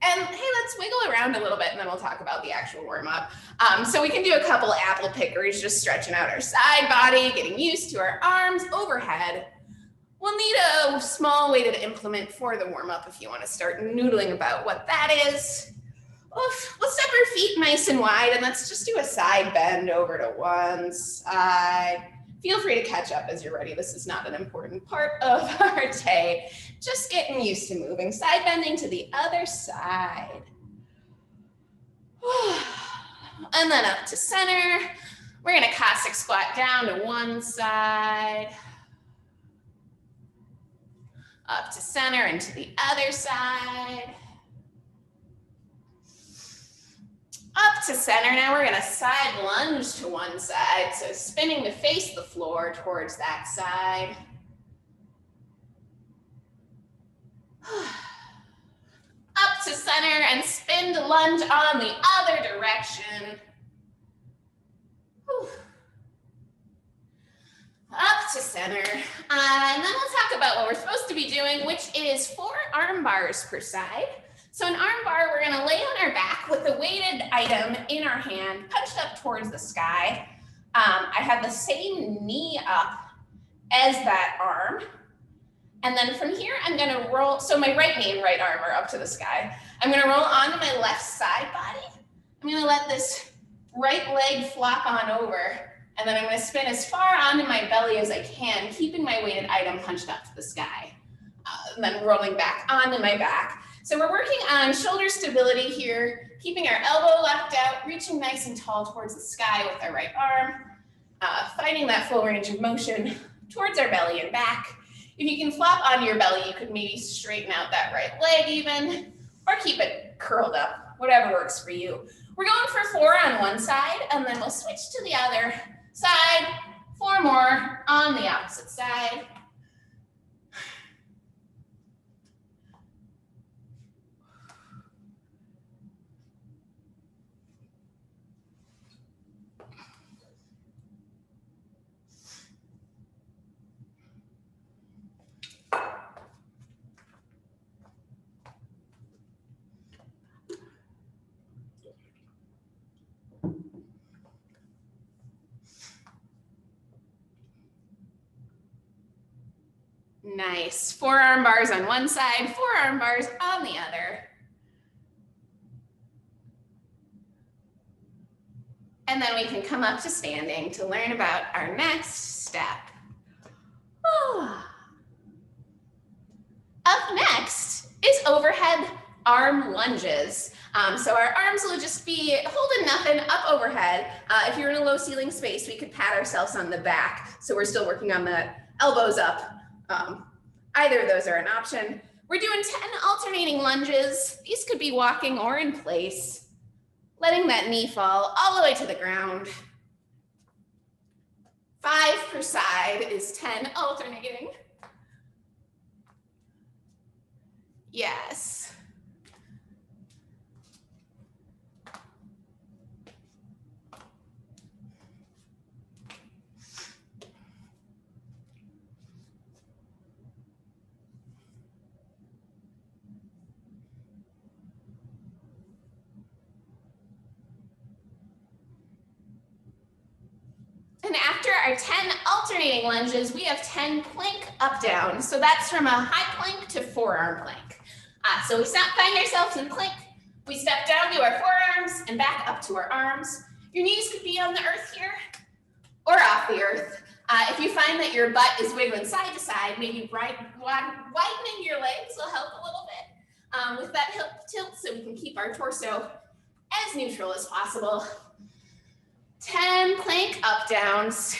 And hey, let's wiggle around a little bit and then we'll talk about the actual warm up. So we can do a couple apple pickers, just stretching out our side body, getting used to our arms overhead. We'll need a small weighted implement for the warm up if you want to start noodling about what that is. We'll step our feet nice and wide and let's just do a side bend over to one side. Feel free to catch up as you're ready. This is not an important part of our day. Just getting used to moving. Side bending to the other side. And then up to center. We're gonna Cossack squat down to one side. Up to center and to the other side. Up to center. Now we're gonna side lunge to one side. So spinning to face the floor towards that side. Up to center and spin to lunge on the other direction. Whew. Up to center. And then we'll talk about what we're supposed to be doing, which is 4 arm bars per side. So an arm bar, we're gonna lay on our back with a weighted item in our hand, punched up towards the sky. I have the same knee up as that arm. And then from here, I'm gonna roll, so my right knee and right arm are up to the sky. I'm gonna roll onto my left side body. I'm gonna let this right leg flop on over, and then I'm gonna spin as far onto my belly as I can, keeping my weighted item punched up to the sky. And then rolling back onto my back. So we're working on shoulder stability here, keeping our elbow locked out, reaching nice and tall towards the sky with our right arm, finding that full range of motion towards our belly and back. If you can flop onto your belly, you could maybe straighten out that right leg even, or keep it curled up, whatever works for you. We're going for 4 on one side, and then we'll switch to the other side, 4 more on the opposite side. Nice. 4 arm bars on one side, 4 arm bars on the other. And then we can come up to standing to learn about our next step. Up next is overhead arm lunges. So our arms will just be holding nothing up overhead. If you're in a low ceiling space, we could pat ourselves on the back. So we're still working on the elbows up. Either of those are an option. We're doing 10 alternating lunges. These could be walking or in place, letting that knee fall all the way to the ground. 5 per side is 10 alternating. Yes. And after our 10 alternating lunges, we have 10 plank up down. So that's from a high plank to forearm plank. So we find ourselves in plank, we step down to our forearms and back up to our arms. Your knees could be on the earth here or off the earth. If you find that your butt is wiggling side to side, maybe widening your legs will help a little bit with that hip tilt so we can keep our torso as neutral as possible. 10 plank up downs.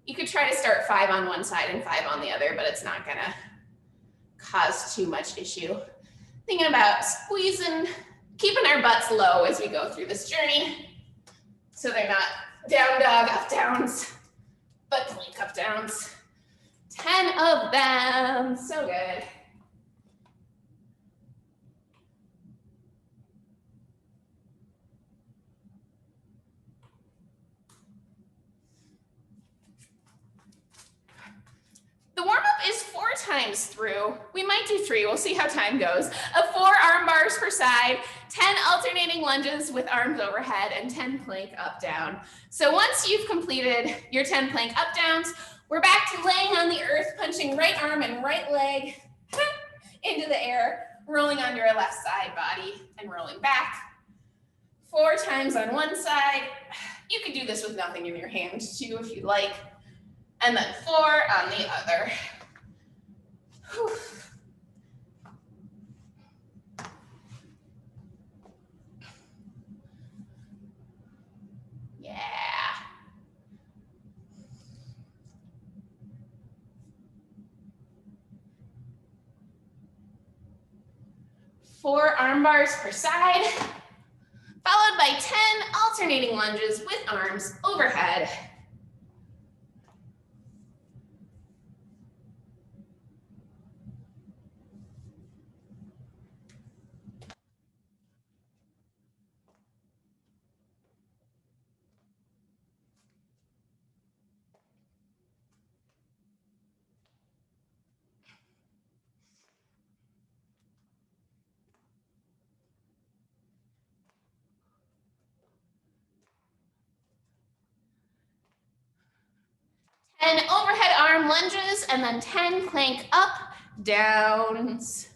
You could try to start 5 on one side and 5 on the other, but it's not gonna cause too much issue. Thinking about squeezing, keeping our butts low as we go through this journey so they're not down dog up downs, but plank up downs. 10 of them, so good. The warm-up is 4 times through. We might do 3, we'll see how time goes, of 4 arm bars per side, 10 alternating lunges with arms overhead, and 10 plank up down. So once you've completed your 10 plank up downs, we're back to laying on the earth, punching right arm and right leg into the air, rolling onto our left side body and rolling back. 4 times on one side. You could do this with nothing in your hand too if you'd like. And then 4 on the other. Whew. Yeah. 4 arm bars per side, followed by 10 alternating lunges with arms overhead. And overhead arm lunges, and then 10 plank up, downs.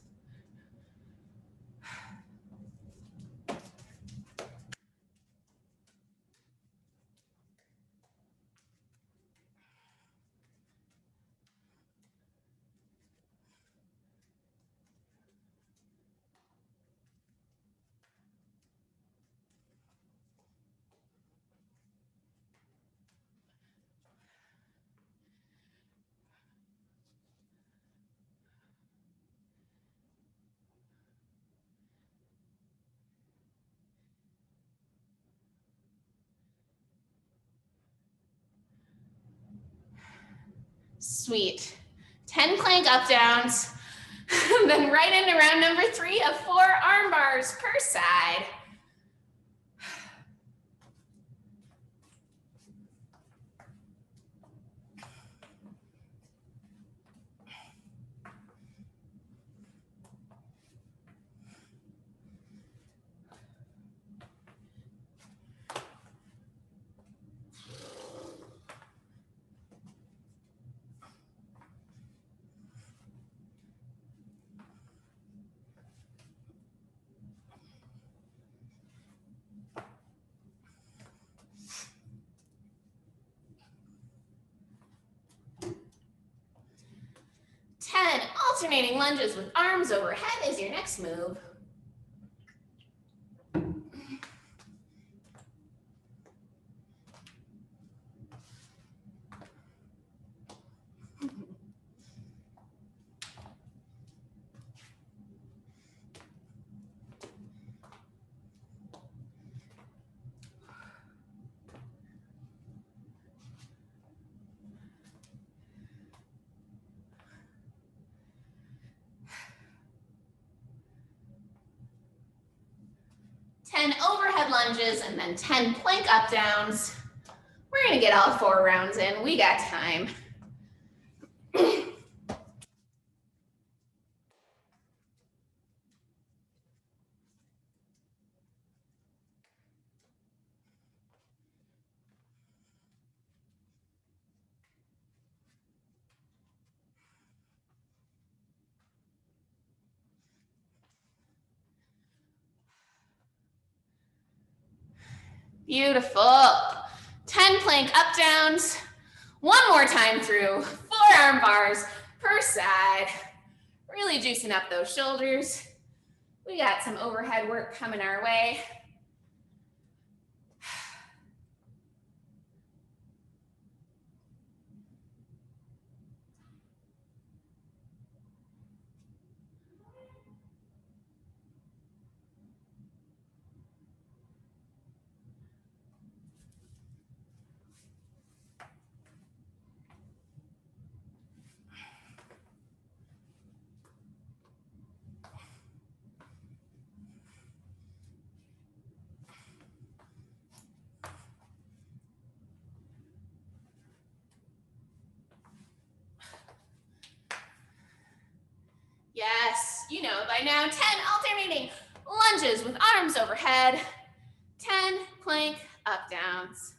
Sweet. 10 plank up downs. Then right into round number 3 of 4 arm bars per side. Alternating lunges with arms overhead is your next move. Overhead lunges and then 10 plank up downs. We're gonna get all 4 rounds in. We got time. Beautiful. 10 plank up downs. One more time through. 4 arm bars per side. Really juicing up those shoulders. We got some overhead work coming our way. you know by now. 10 alternating lunges with arms overhead. 10 plank up downs.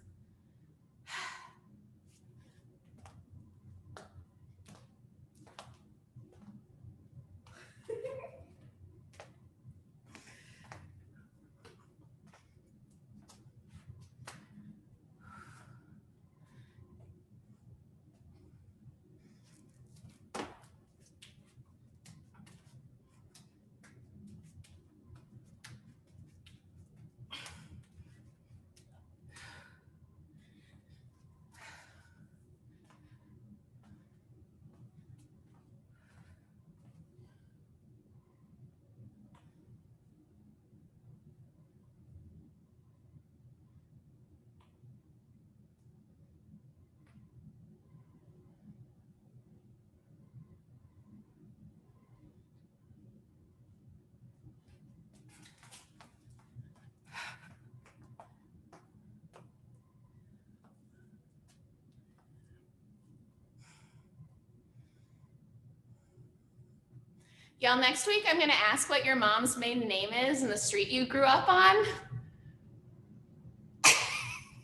Y'all, next week I'm gonna ask what your mom's maiden name is and the street you grew up on.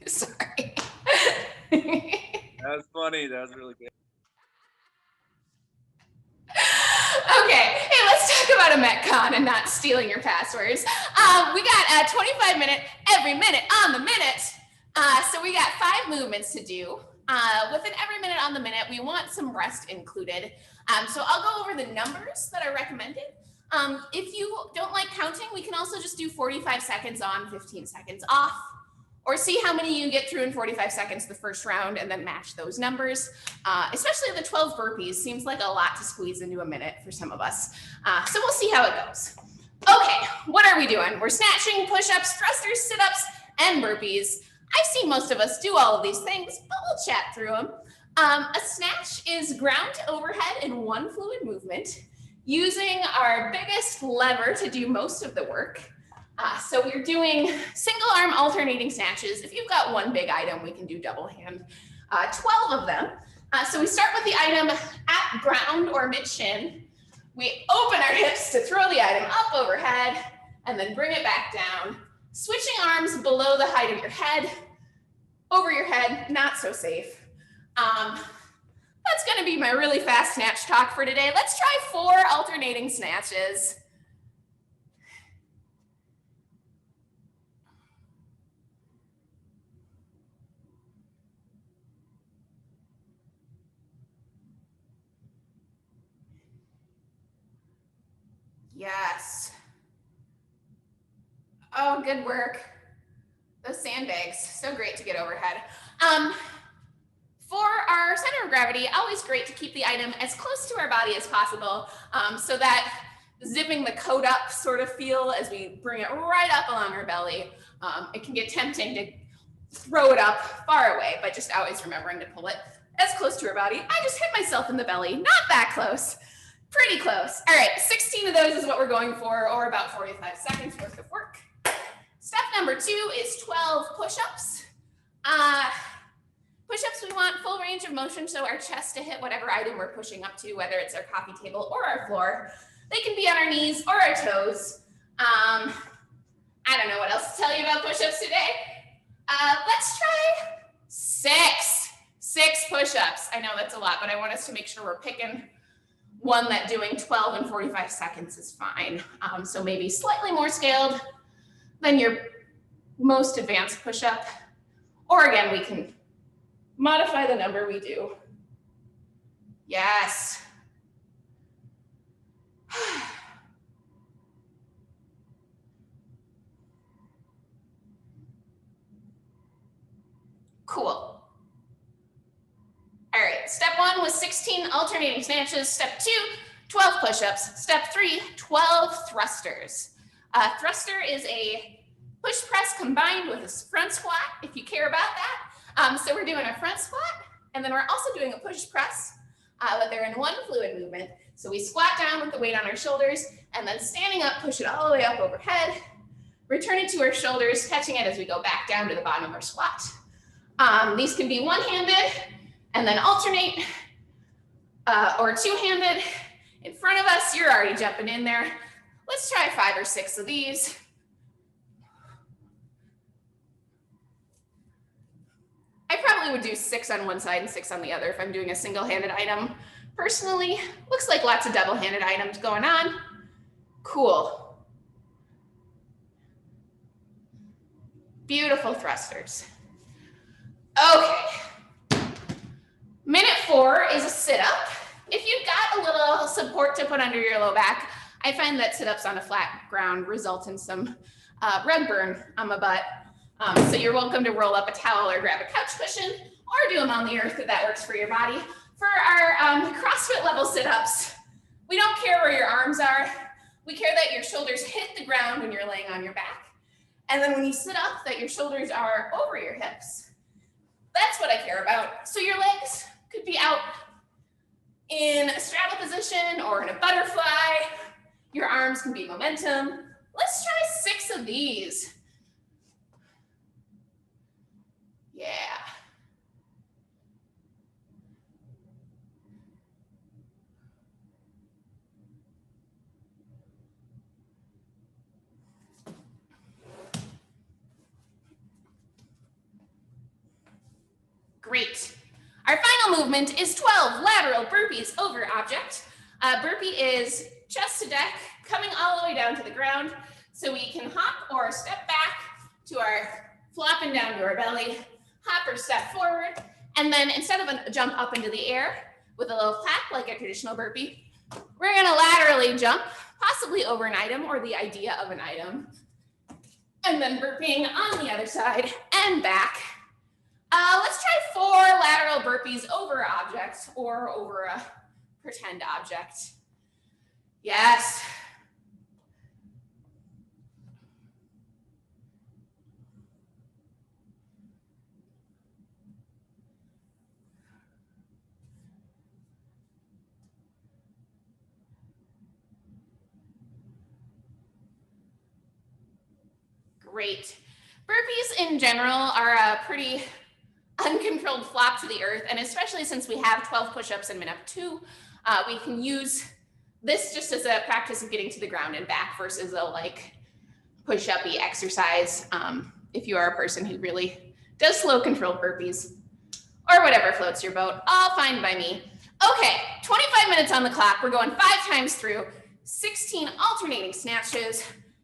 Sorry. That was funny. That was really good. Okay, hey, let's talk about a Metcon and not stealing your passwords. We got a 25-minute, every minute on the minute. So we got 5 movements to do. With an every minute on the minute, we want some rest included. So I'll go over the numbers that are recommended. If you don't like counting, we can also just do 45 seconds on, 15 seconds off, or see how many you get through in 45 seconds the first round and then match those numbers. Especially the 12 burpees seems like a lot to squeeze into a minute for some of us. So we'll see how it goes. Okay, what are we doing? We're snatching, push-ups, thrusters, sit-ups, and burpees. I've seen most of us do all of these things, but we'll chat through them. A snatch is ground to overhead in one fluid movement, using our biggest lever to do most of the work. So we're doing single arm alternating snatches. If you've got one big item, we can do double hand, 12 of them. So we start with the item at ground or mid shin. We open our hips to throw the item up overhead and then bring it back down. Switching arms below the height of your head, over your head, not so safe. That's gonna be my really fast snatch talk for today. Let's try 4 alternating snatches. Yes. Oh, good work. Those sandbags, so great to get overhead. For our center of gravity, always great to keep the item as close to our body as possible, so that zipping the coat up sort of feel as we bring it right up along our belly. It can get tempting to throw it up far away, but just always remembering to pull it as close to our body. I just hit myself in the belly, not that close, pretty close. All right, 16 of those is what we're going for, or about 45 seconds worth of work. Step number 2 is 12 push-ups. Push-ups, we want full range of motion, so our chest to hit whatever item we're pushing up to, whether it's our coffee table or our floor. They can be on our knees or our toes. I don't know what else to tell you about push-ups today. Let's try 6 push-ups. I know that's a lot, but I want us to make sure we're picking one that doing 12 and 45 seconds is fine. So maybe slightly more scaled than your most advanced push-up. Or again, we can modify the number we do. Yes. Cool. All right, step 1 was 16 alternating snatches. Step 2, 12 push-ups. Step 3, 12 thrusters. Thruster is a push press combined with a front squat, if you care about that. So we're doing a front squat, and then we're also doing a push press, but they're in one fluid movement. So we squat down with the weight on our shoulders, and then standing up, push it all the way up overhead, return it to our shoulders, catching it as we go back down to the bottom of our squat. These can be one-handed, and then alternate, or two-handed. in front of us. You're already jumping in there. Let's try 5 or 6 of these. I probably would do 6 on one side and 6 on the other if I'm doing a single-handed item. Personally, looks like lots of double-handed items going on. Cool. Beautiful thrusters. Okay. Minute 4 is a sit-up. If you've got a little support to put under your low back, I find that sit-ups on a flat ground result in some rug burn on my butt. So you're welcome to roll up a towel or grab a couch cushion or do them on the earth if that works for your body. For our CrossFit level sit-ups, we don't care where your arms are. We care that your shoulders hit the ground when you're laying on your back. And then when you sit up, that your shoulders are over your hips. That's what I care about. So your legs could be out in a straddle position or in a butterfly. Your arms can be momentum. Let's try 6 of these. Yeah. Great. Our final movement is 12 lateral burpees over object. Burpee is chest to deck, coming all the way down to the ground. So we can hop or step back to our flopping down to our belly, hop or step forward. And then instead of a jump up into the air with a little flap like a traditional burpee, we're gonna laterally jump, possibly over an item or the idea of an item. And then burping on the other side and back. Let's try 4 lateral burpees over objects or over a pretend object. Yes. Great. Burpees in general are a pretty uncontrolled flop to the earth, and especially since we have 12 push-ups in minute 2, we can use this just as a practice of getting to the ground and back versus a like push-up-y exercise if you are a person who really does slow controlled burpees or whatever floats your boat. All fine by me. Okay, 25 minutes on the clock. We're going 5 times through, 16 alternating snatches,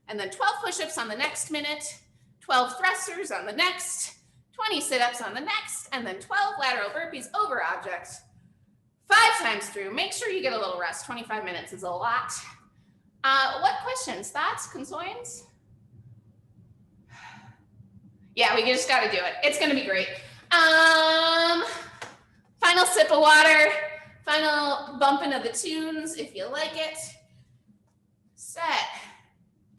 and then 12 push-ups on the next minute, 12 thrusters on the next, 20 sit-ups on the next, and then 12 lateral burpees over objects. 5 times through. Make sure you get a little rest. 25 minutes is a lot. What questions, thoughts, concerns? Yeah, we just got to do it. It's going to be great. Final sip of water. Final bump into the tunes, if you like it. Set.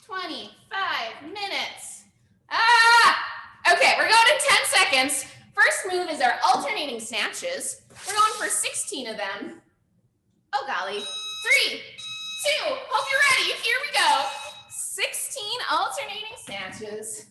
25 minutes. Okay, we're going to 10 seconds. First move is our alternating snatches. We're going for 16 of them. Oh, golly. 3, 2, hope you're ready. Here we go. 16 alternating snatches.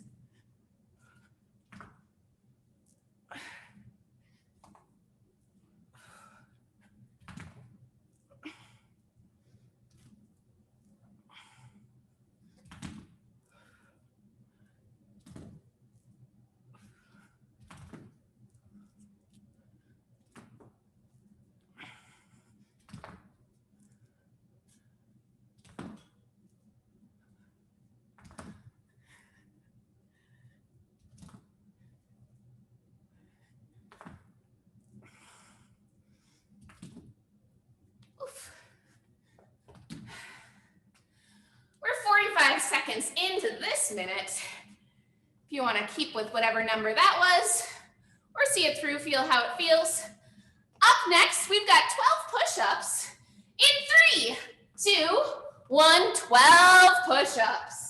We're 45 seconds into this minute. If you want to keep with whatever number that was, or see it through, feel how it feels. Up next, we've got 12 push-ups in 3, 2, 1, 12 push-ups.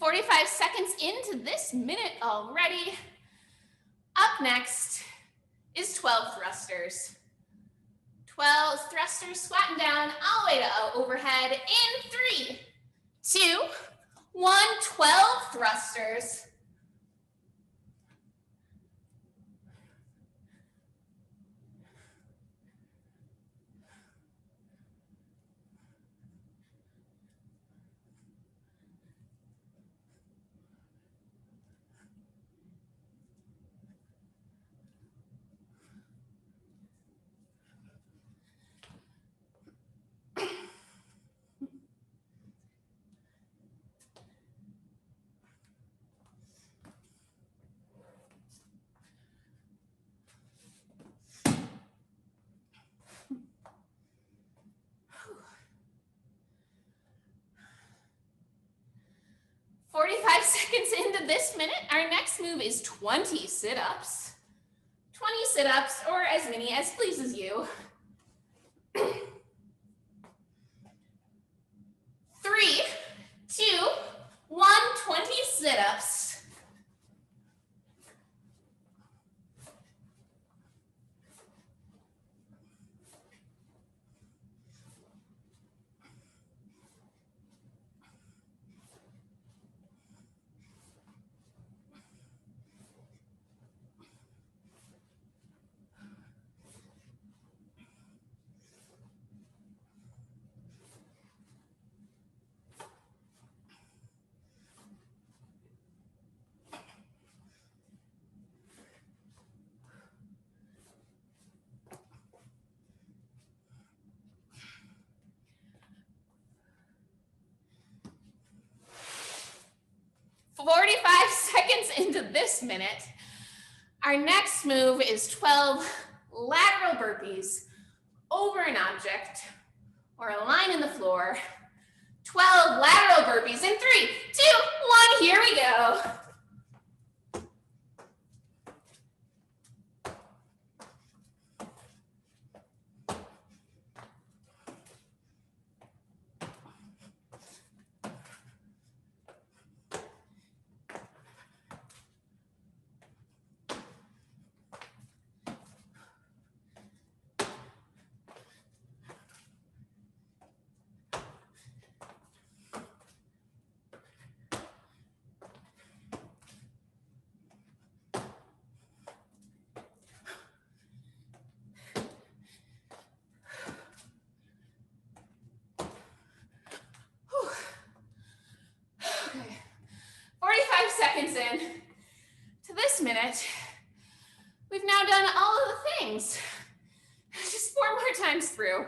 45 seconds into this minute already. Up next is 12 thrusters. 12 thrusters squatting down all the way to overhead in 3, 2, 1, 12 thrusters. Seconds into this minute, our next move is 20 sit-ups. 20 sit-ups, or as many as pleases you. 3, 2, 1, 20 sit-ups. Into this minute, our next move is 12 lateral burpees over an object or a line in the floor. 12 lateral burpees in 3, 2, 1, here we go. Okay, 45 seconds in to this minute. We've now done all of the things. Just 4 more times through.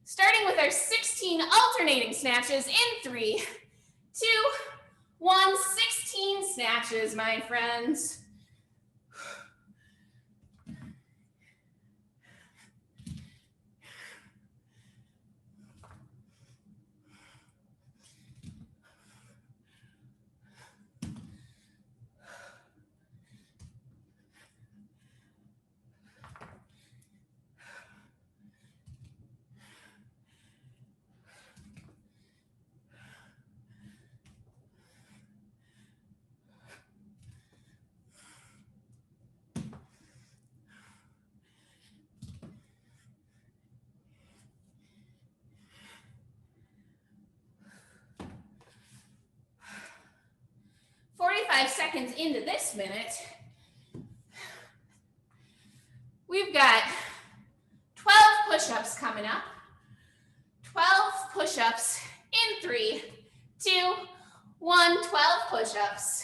Starting with our 16 alternating snatches in 3, 2, 1, 16 snatches, my friends. Seconds into this minute, we've got 12 push-ups coming up. 12 push-ups in 3, 2, 1, 12 push-ups.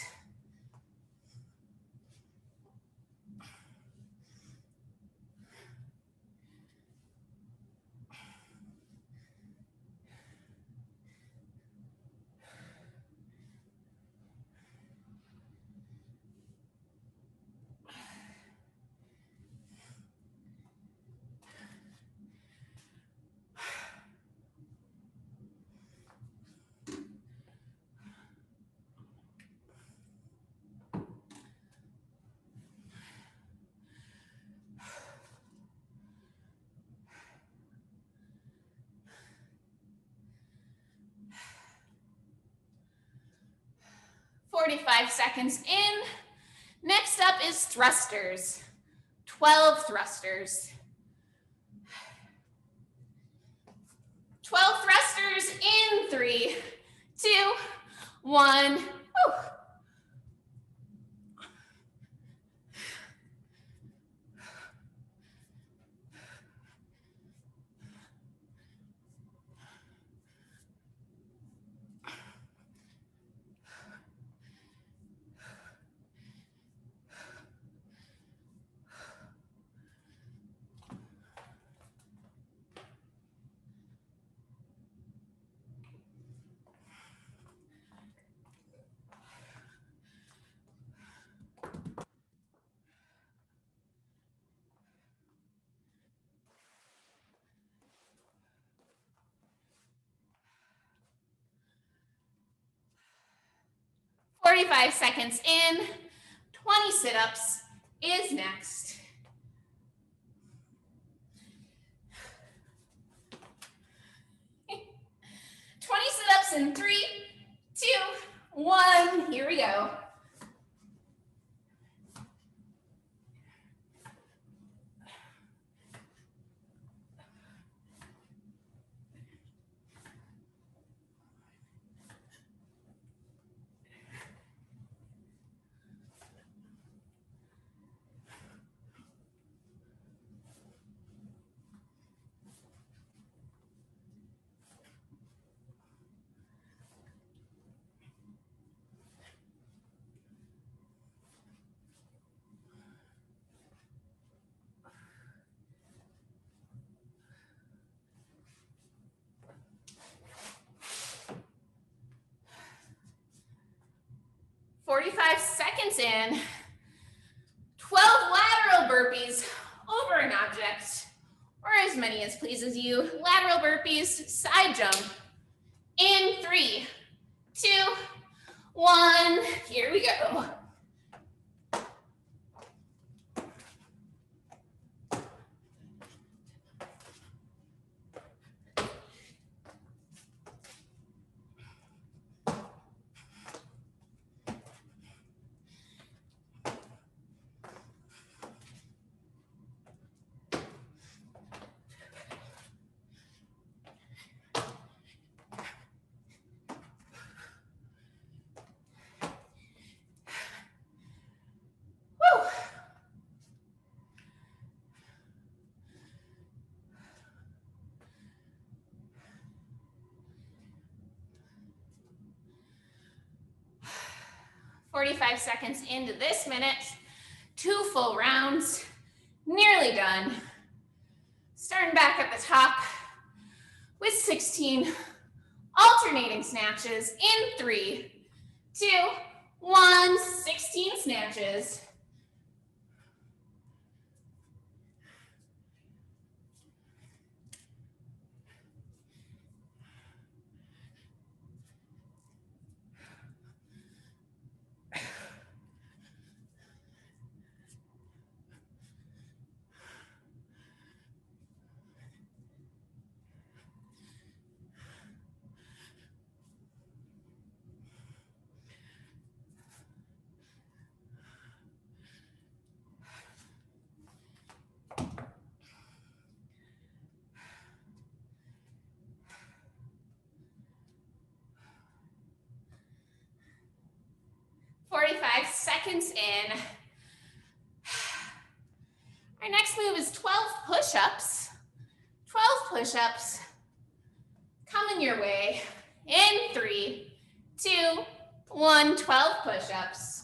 45 seconds in. Next up is thrusters. 12 thrusters. 12 thrusters in 3, 2, 1. Woo. "45 seconds in, 20 sit-ups is next. Sit-ups in 3, 2, 1. Here we go. "45 seconds in, 12 lateral burpees over an object, or as many as pleases you. Lateral burpees, side jump, in 3, 2, 1. Here we go. Woo. 45 seconds into this minute, 2 full rounds, nearly done. Starting back at the top with 16 alternating snatches in 3, 2, 1, 16 snatches. Seconds in. Our next move is 12 push-ups. 12 push-ups coming your way in 3, 2, 1. 12 push-ups.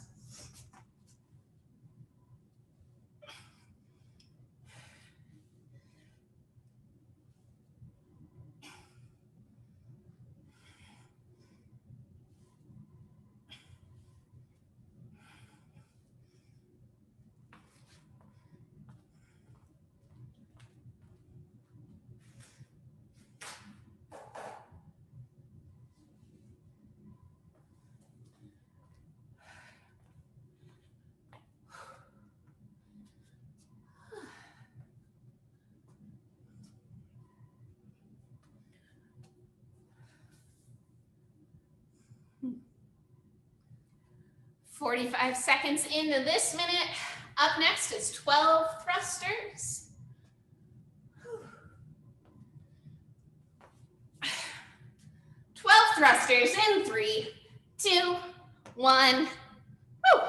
45 seconds into this minute. Up next is 12 thrusters. 12 thrusters in 3, 2, 1. Woo!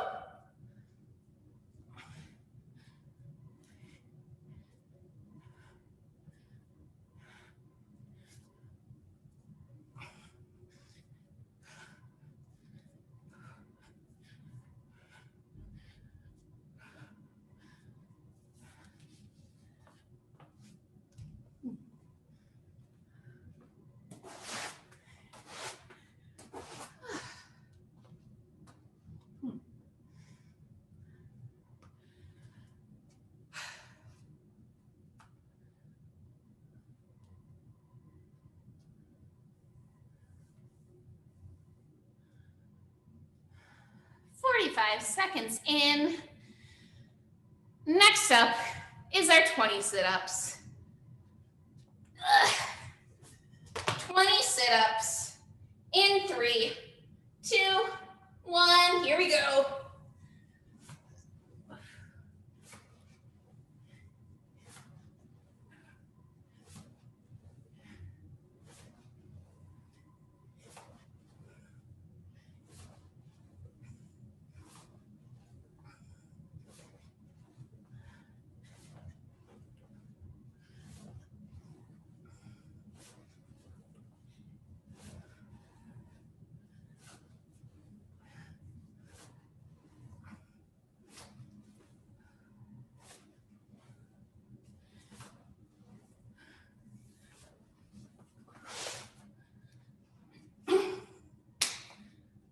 Five seconds in. Next up is our 20 sit-ups. 20 sit-ups in 3, 2, 1. Here we go.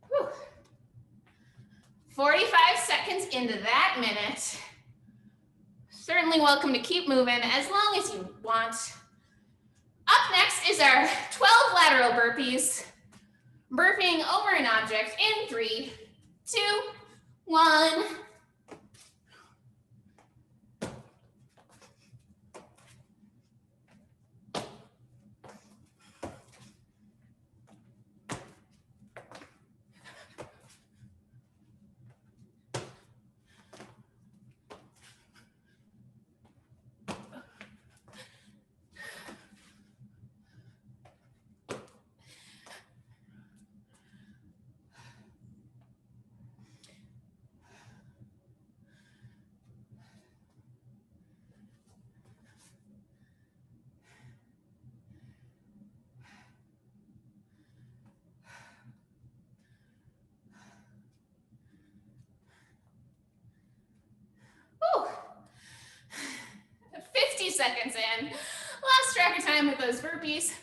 Whew. 45 seconds into that minute. Certainly welcome to keep moving as long as you want. Up next is our 12 lateral burpees. Burping over an object in 3, 2, 1. Whew. 50 seconds in. Lost track of time with those burpees.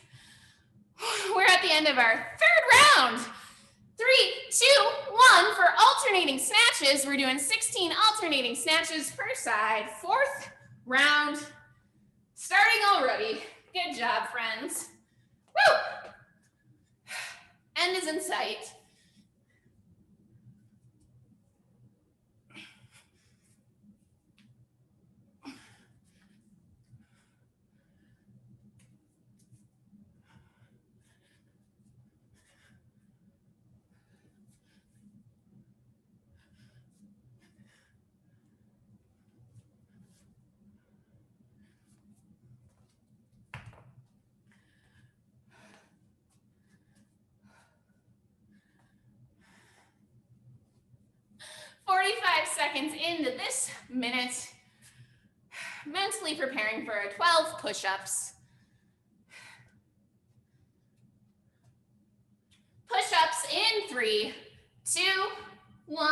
We're at the end of our third round. 3, 2, 1 for alternating snatches. We're doing 16 alternating snatches per side. Fourth round. Starting already. Good job, friends. Woo! End is in sight. Seconds into this minute, mentally preparing for 12 push-ups. Push-ups in 3, 2, 1.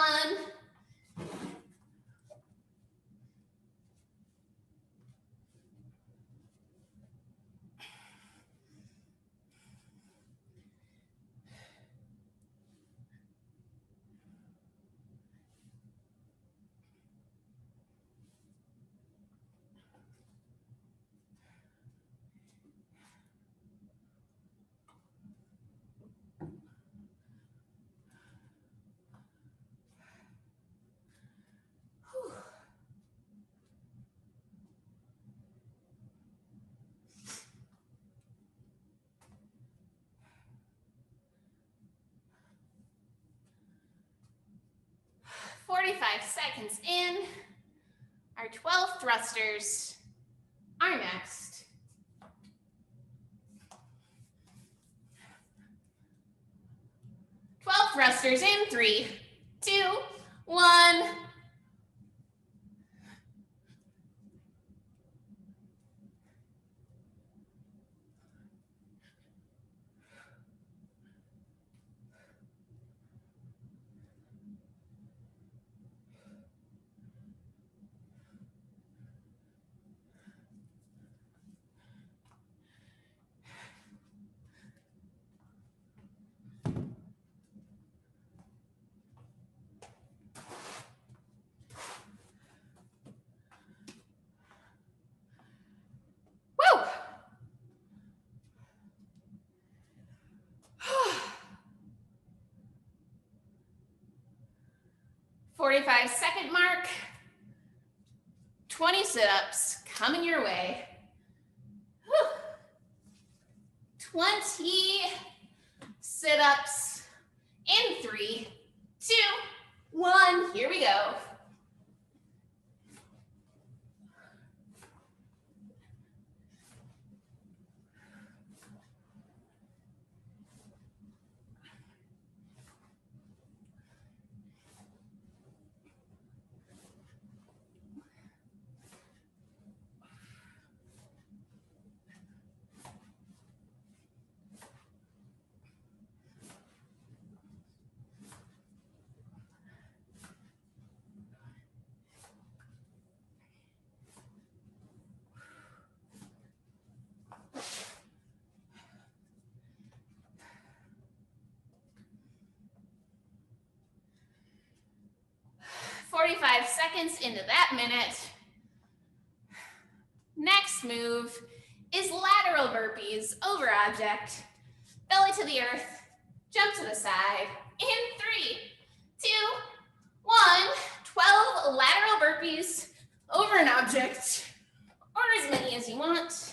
45 seconds in. Our 12 thrusters are next. Thrusters in 3, 2, 1. Woo! 45-second mark. 20 sit-ups coming your way. Whew. 20 sit-ups in 3, 2, 1. Here we go. "45 seconds into that minute." Next move is lateral burpees over object. Belly to the earth, jump to the side. In 3, 2, 1. 12 lateral burpees over an object, or as many as you want.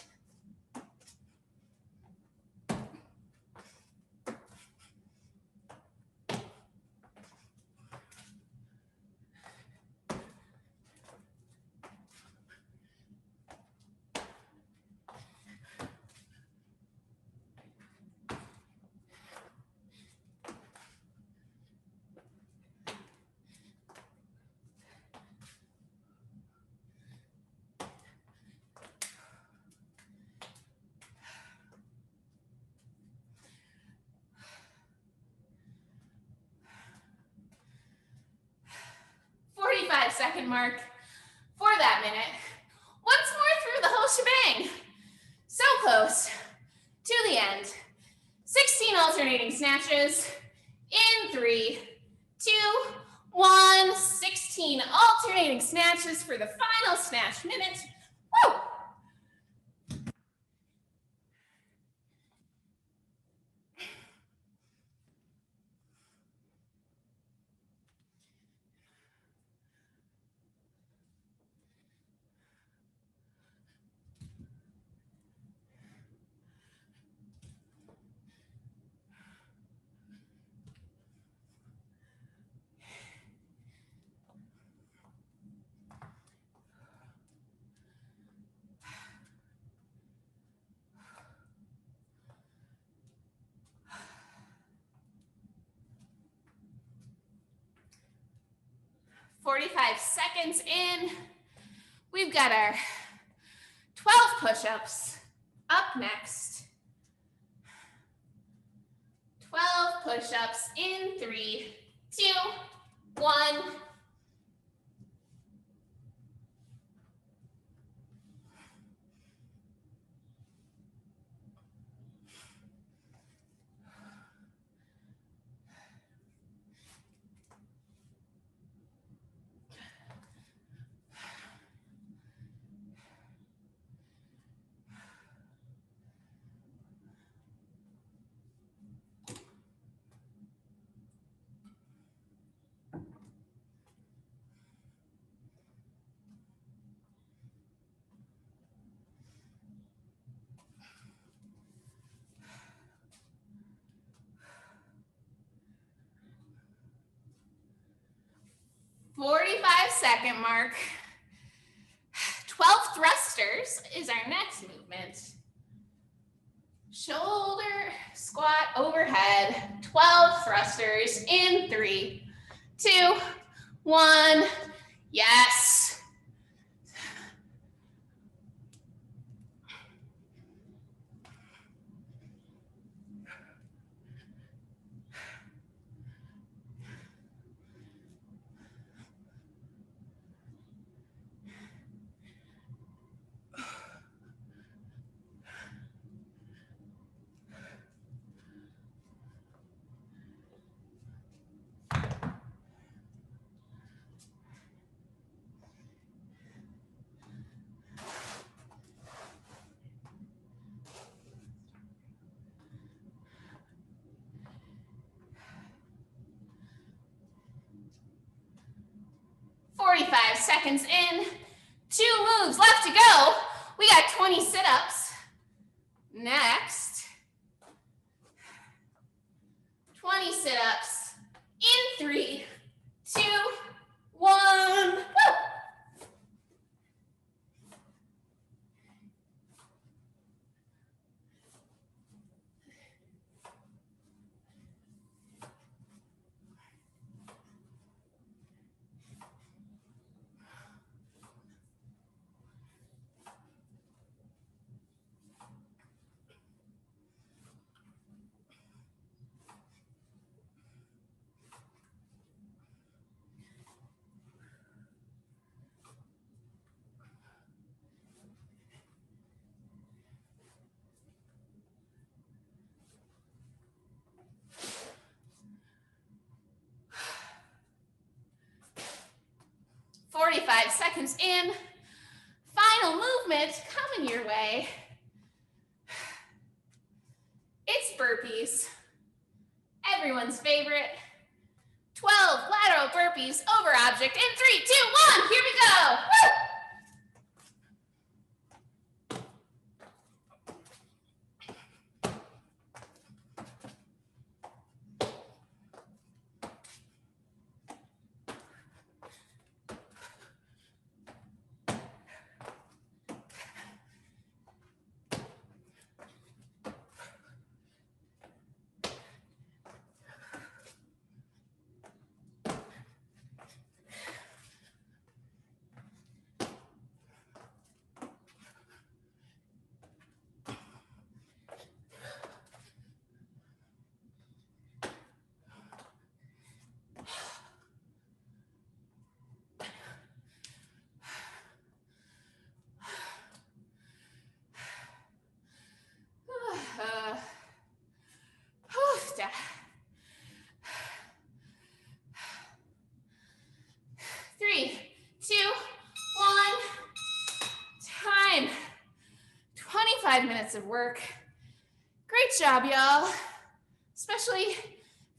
Second mark for that minute. Once more through the whole shebang. So close to the end. 16 alternating snatches in 3, 2, 1. 16 alternating snatches for the final snatch minute. Woo! "45 seconds in." We've got our 12 push-ups up next. 12 push-ups in 3, 2, 1. 5-second mark. 12 thrusters is our next movement. Shoulder squat overhead, 12 thrusters in 3, 2, 1. Yes. Seconds in, 2 moves left to go. We got 20 sit-ups. Next, 20 sit-ups in 3, 2, 1. Woo! Seconds in, final movement coming your way. It's burpees, everyone's favorite. 12 lateral burpees over object in 3, 2, 1. Here we go. Woo! Three, two, one. Time. 25 minutes of work. Great job, y'all. Especially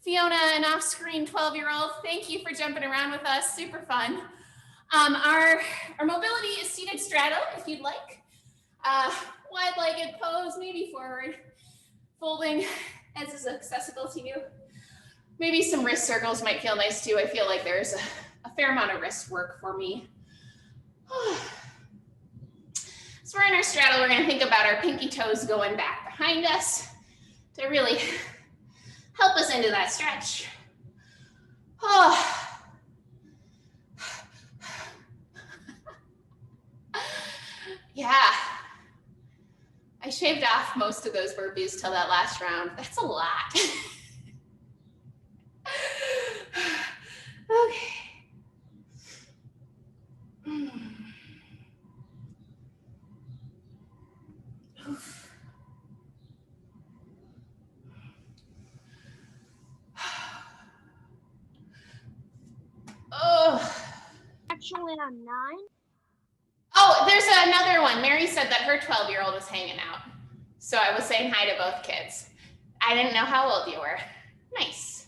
Fiona and off-screen 12-year-old. Thank you for jumping around with us. Super fun. Our mobility is seated straddle, if you'd like. Wide-legged pose, maybe forward. Folding as is accessible to you. Maybe some wrist circles might feel nice too. I feel like there's a fair amount of wrist work for me. So we're in our straddle. We're gonna think about our pinky toes going back behind us to really help us into that stretch. Yeah. I shaved off most of those burpees till that last round. That's a lot. Okay. Oh. Actually, I'm 9. Oh, there's another one. Mary said that her 12-year-old was hanging out. So I was saying hi to both kids. I didn't know how old you were. Nice.